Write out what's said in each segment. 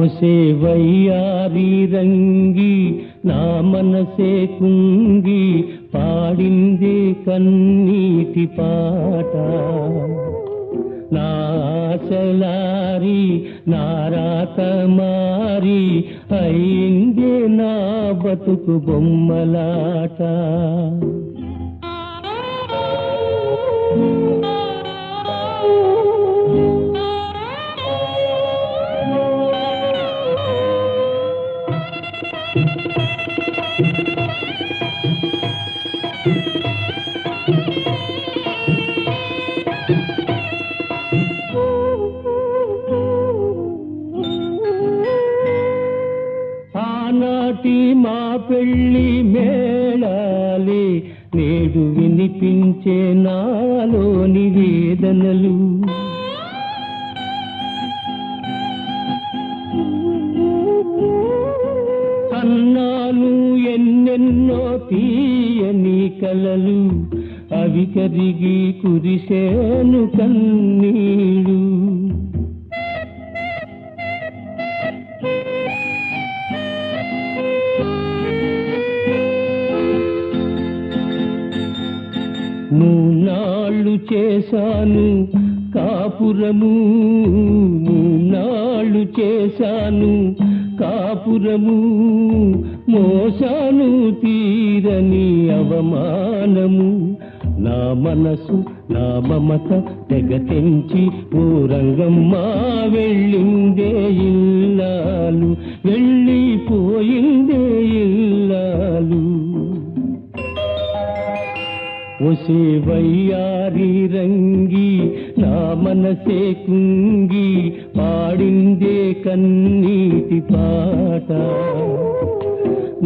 ఒసే వయ్యారి రంగి నా మనసే కుంగి పాడిందే కన్నీటి పాట నా ఆశలారి నా రాత మారి అయిందే నా బతుకు బొమ్మలాట ఆనాటి మా పెళ్ళి మేళాలే నేడు వినిపించే నాలోని వేదనలు అన్నాను ఎన్నెన్నో తీయని కలలు అవి కరిగి కురిసేను కన్నీళ్ళు మూనాళ్ళు చేశాను కాపురము మూనాళ్ళు చేశాను కాపురము మోసాను తీరని అవమానము నా మనసు నా మమత తెగ తెంచి ఓ రంగమ్మ వెళ్ళిందే ఇల్లాలు వెళ్ళిపోయిందే ఇల్లాలు ఒసే వయ్యారి రంగి నా మనసే కుంగి పాడిందే కన్నీటి పాట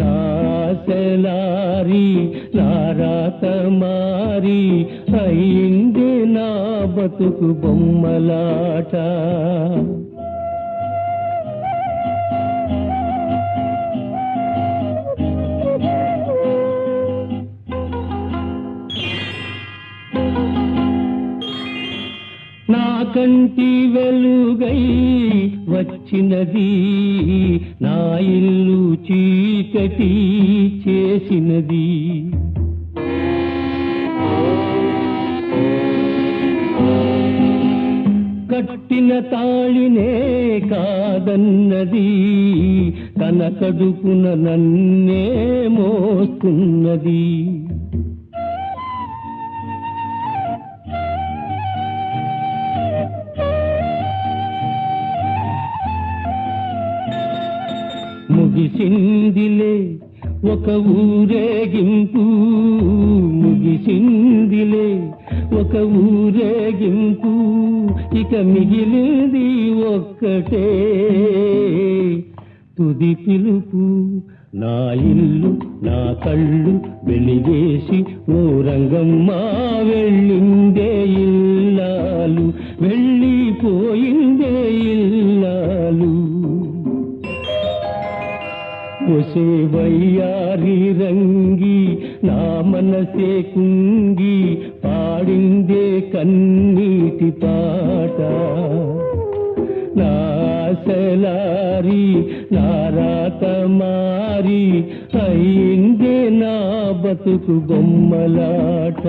నా ఆశలారి నా రాత మారి అయిందే నా బతుకు బొమ్మలాట నా కంటి వెలుగై వచ్చినది నా ఇల్లు చీకటి చేసినది కట్టిన తాళినే కాదన్నది తన కడుపున నన్నే మోస్తున్నది ముగిసిందిలే ఒక ఊరేగింపు ముగిసిందిలే ఒక ఊరేగింపు ఇక మిగిలింది ఒక్కటే తుది పిలుపు నా ఇల్లు నా కళ్ళు వెలిగేసి ఓ రంగమ్మ వెళ్ళిందే ఇల్లాలు వెళ్ళిపోయిందే ఇల్లాలు ఒసే వయ్యారి రంగి నా మనసే కుంగి పాడిందే కన్నీటి పాట నా ఆశలారి నా రాత మారి అయిందే నా బతుకు బొమ్మలాట